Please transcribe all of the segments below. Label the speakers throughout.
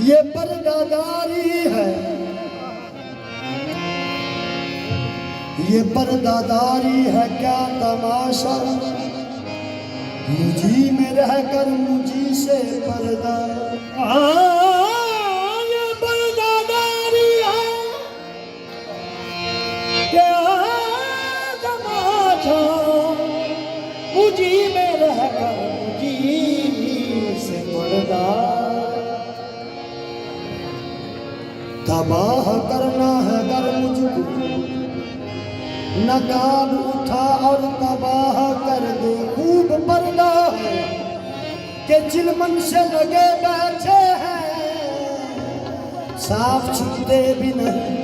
Speaker 1: ये पर्दादारी है, ये पर्दादारी है क्या तमाशा, मुझी में रहकर मुझी से पर्दा।
Speaker 2: ये पर्दादारी है क्या तमाशा, मुझी में रहकर मुझी से पर्दा।
Speaker 1: तबाह करना है अगर मुझको, नकाब उठा और तबाह कर दे। खूब पर्दा है कि चिलमन से लगे बैठे हैं, साफ छूते भी नहीं,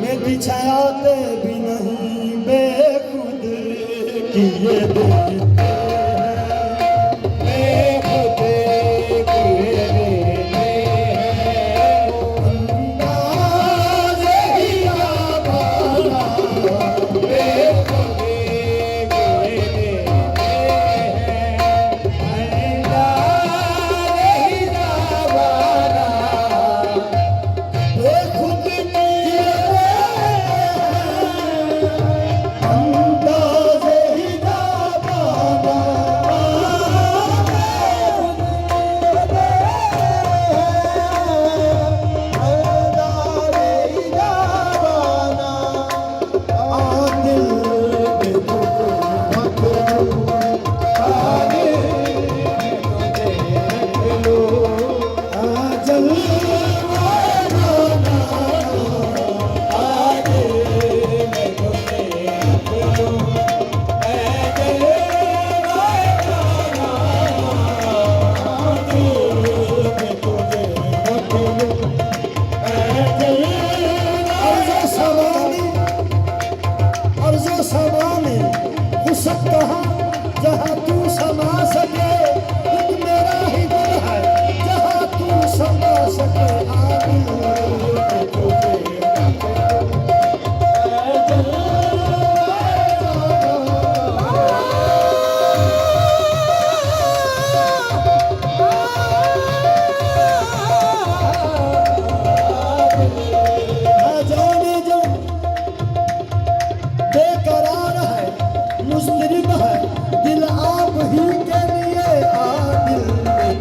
Speaker 1: मैं बिछाते भी नहीं, बेखुद किए देते जहाँ तू समा सके, एक मेरा ही दिल है जहाँ तू समा सके। जाने जो बेकरार है, मुस्तरिब है, दिल आप ही के लिए आदिल में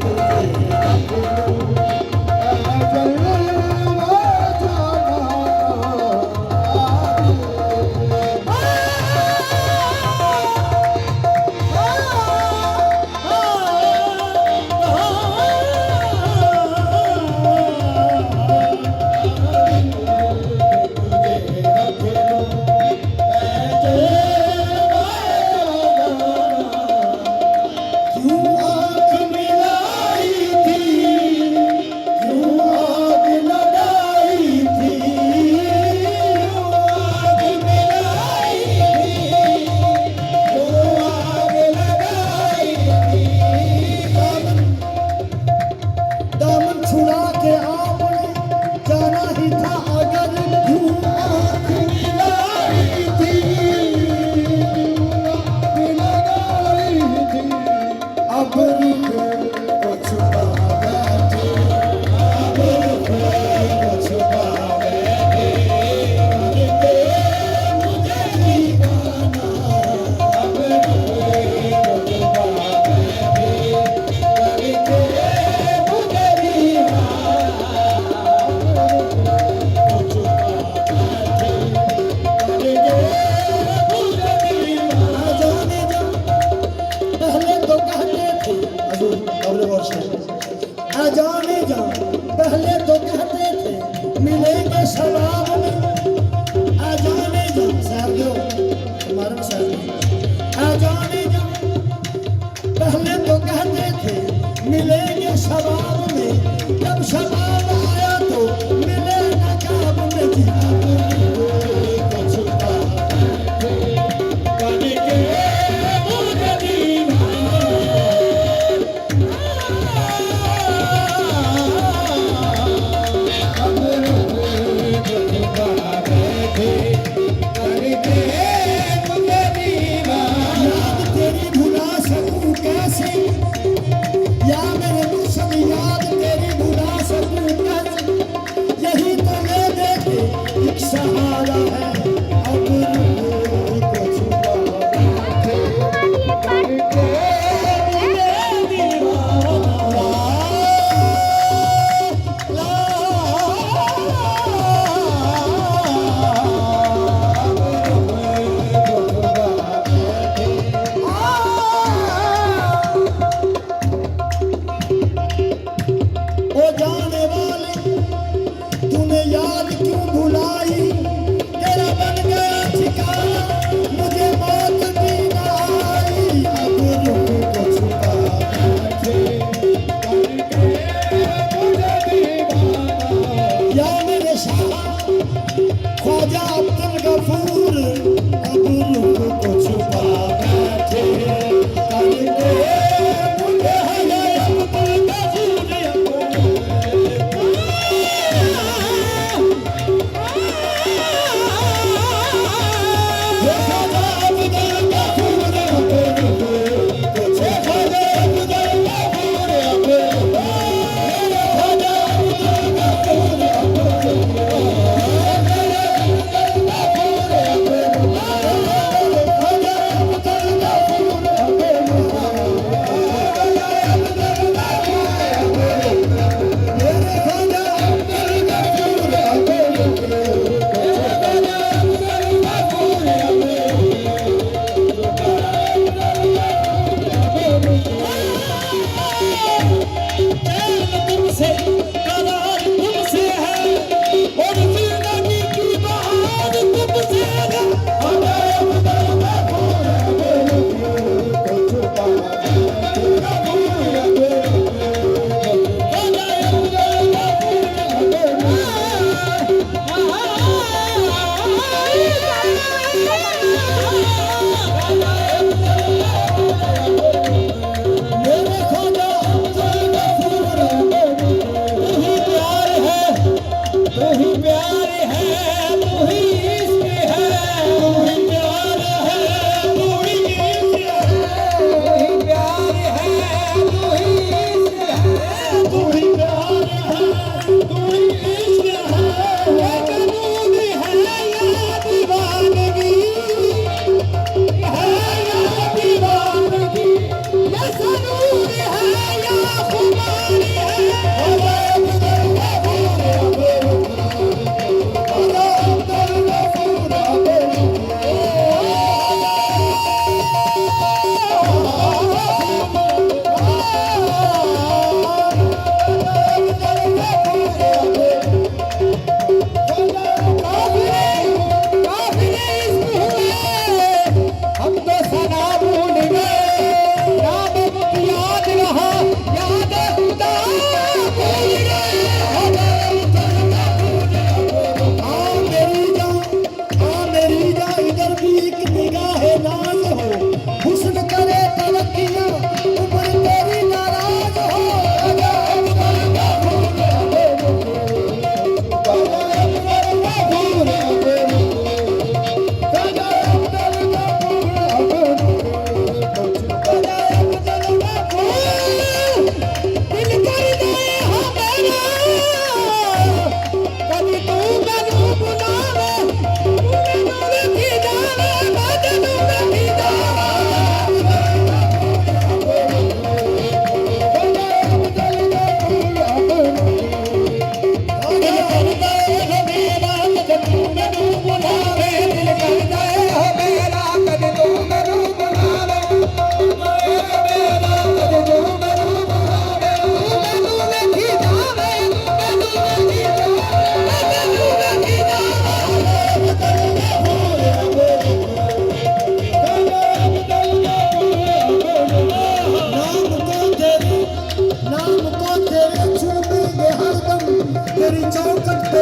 Speaker 1: जाने जा, पहले तो कहते थे मिलेंगे शराब में। आ जाने जा साथियों, हमारा साथ आ जाने जा, पहले तो कहते थे मिलेंगे शराब में, जब शराब आया तो मिले नकाब में। ओ जाने वाली तूने याद क्यों भुलाई, तेरा बन गया ठिकाना मुझे मौत भी न आई। अब रुख को छुपा बैठे करके मुझे दीवाना, या मेरे शाह ख्वाजा अब्दुल गफूर, अब रुख को छुपा बैठे करके मुझे अब्दुल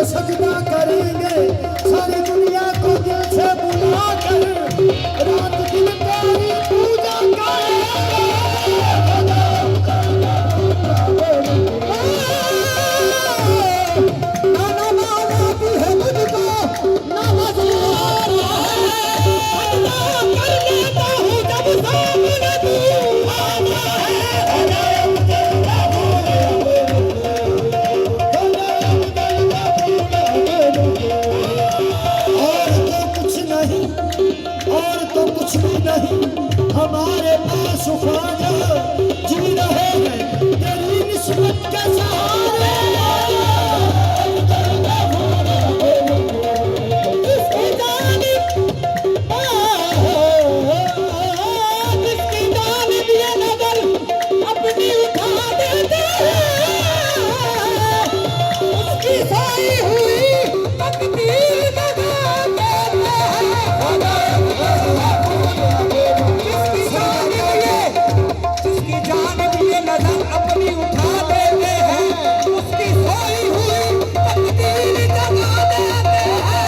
Speaker 1: सजदा करेंगे सारी दुनिया को दिल से बुला कर, रात दिन तेरी पूजा करेंगे। नाना माना भी है मुझको ना मजबूर है, अल्लाह कर लेता हूँ जब सामने तू आता है। और तो कुछ भी नहीं हमारे पास ख्वाजा, जी रहे हैं तेरी निस्बत के सहारे। इसकी जानिब इसकी जानिब ये नजर अपनी उठा देते हैं।
Speaker 2: उसकी सोई हुई तकदीर दगा देते हैं। जिसकी जान लिए नजर अपनी उठा देते हैं, उसकी सोई हुई तकदीर दगा देते हैं।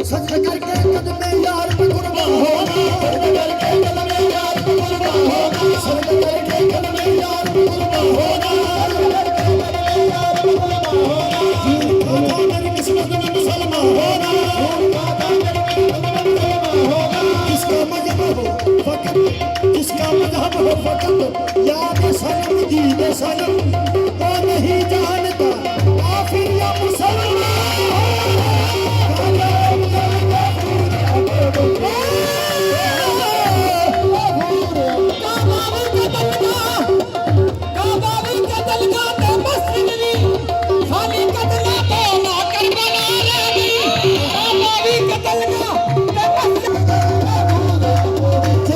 Speaker 1: सजदा करके कदमे यार पे कुर्बान होना, सजदा करके कदमे यार पे कुर्बान होना, सजदा करके कदमे यार पे कुर्बान होना, खाता मेरी किस्मत में मुसलमान होना, खाता मेरी किस्मत में मुसलमान होना। किसका मजहब हो फकत, किसका मजहब हो फकत, या बेसनम दी बेसनम